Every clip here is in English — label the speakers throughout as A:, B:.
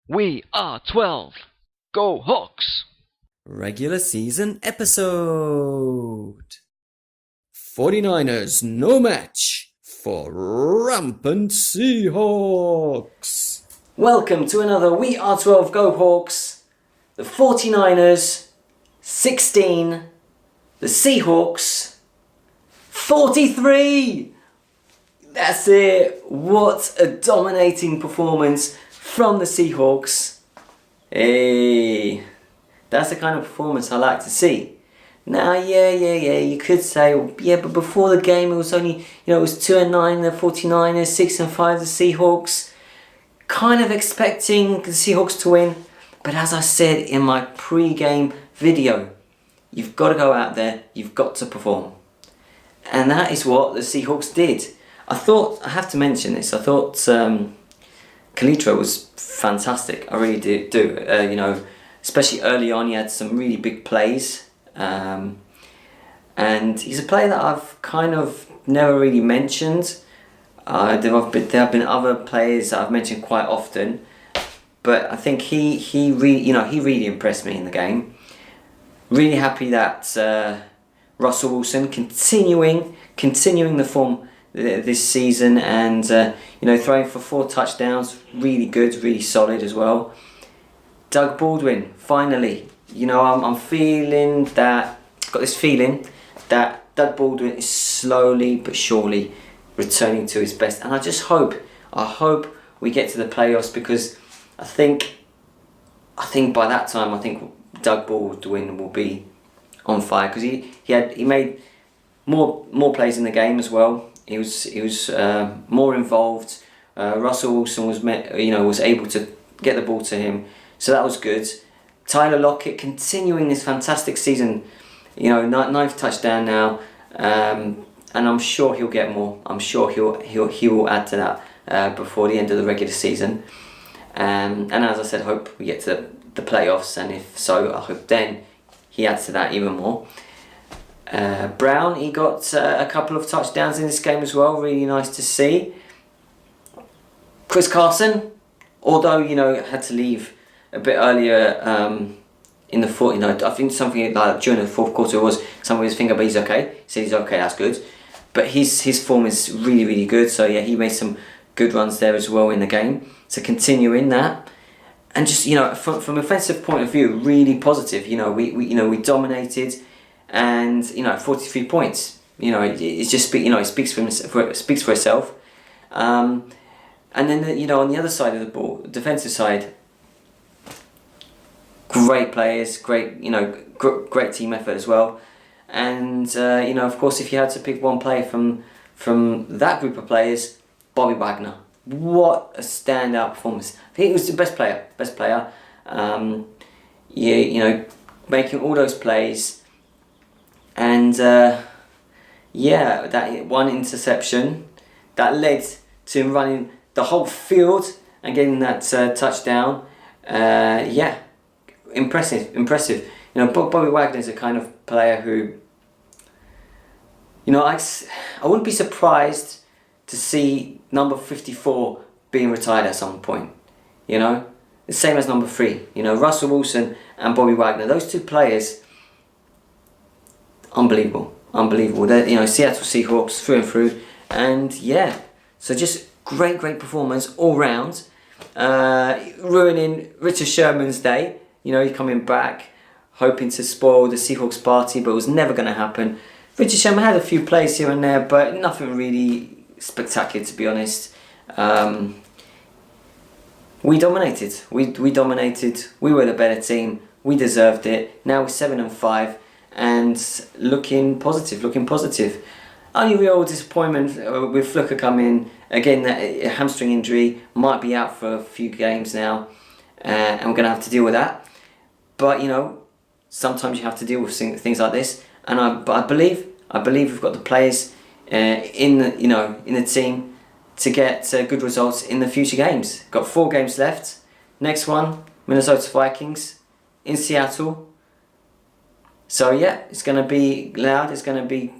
A: We are 12. Go Hawks!
B: Regular season episode. 49ers no match for rampant Seahawks. Welcome to another We Are 12 Go Hawks. The 49ers 16. The Seahawks 43. That's it. What a dominating performance from the Seahawks. Hey, that's the kind of performance I like to see. Now, you could say, but before the game it was only, it was 2-9, the 49ers, 6-5, the Seahawks. Kind of expecting the Seahawks to win. But as I said in my pre-game video, you've got to go out there, you've got to perform. And that is what the Seahawks did. I have to mention this, I thought Kalitro was fantastic. I really do. Especially early on, he had some really big plays. And he's a player that I've kind of never really mentioned. There have been other players that I've mentioned quite often, but I think he really impressed me in the game. Really happy that Russell Wilson continuing the form this season, and throwing for 4 touchdowns, really good, really solid as well. Doug Baldwin, finally, I'm feeling that, got this feeling that Doug Baldwin is slowly but surely returning to his best, and I hope we get to the playoffs, because I think by that time Doug Baldwin will be on fire, because he made more plays in the game as well. He was more involved. Russell Wilson was able to get the ball to him, so that was good. Tyler Lockett continuing this fantastic season, 9th touchdown now, and I'm sure he'll get more. I'm sure he will add to that before the end of the regular season. And as I said, hope we get to the playoffs, and if so, I hope then he adds to that even more. Brown, he got a couple of touchdowns in this game as well, really nice to see. Chris Carson, although had to leave a bit earlier in the fourth, I think something like during the fourth quarter was somebody was thinking, but he's okay. He said he's okay, that's good. But his form is really, really good. So yeah, he made some good runs there as well in the game. So continuing that, and just from offensive point of view, really positive. We dominated, and 43 points. It just it speaks for itself. And then on the other side of the ball, defensive side, great players, great team effort as well. And of course, if you had to pick one player from that group of players, Bobby Wagner. What a standout performance! I think he was the best player. Making all those plays, and that one interception that led to him running the whole field and getting that touchdown. Impressive. Bobby Wagner is a kind of player who, I wouldn't be surprised to see number 54 being retired at some point. The same as number 3. Russell Wilson and Bobby Wagner. Those two players, unbelievable. They're Seattle Seahawks through and through, and so just great performance all round. Ruining Richard Sherman's day. He's coming back, hoping to spoil the Seahawks party, but it was never going to happen. Richard Sherman had a few plays here and there, but nothing really spectacular, to be honest. We dominated. We dominated. We were the better team. We deserved it. Now we're 7-5 and looking positive. Only real disappointment with Fluker coming again. That hamstring injury, might be out for a few games now, and we're going to have to deal with that. But sometimes you have to deal with things like this. But I believe we've got the players in the team to get good results in the future games. Got 4 games left. Next one, Minnesota Vikings in Seattle. So it's going to be loud. It's going to be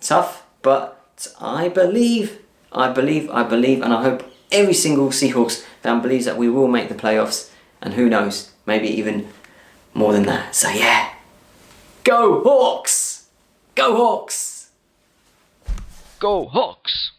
B: tough. But I believe, and I hope every single Seahawks fan believes that we will make the playoffs, and who knows, maybe even more than that. So yeah, go Hawks! Go Hawks!
A: Go Hawks!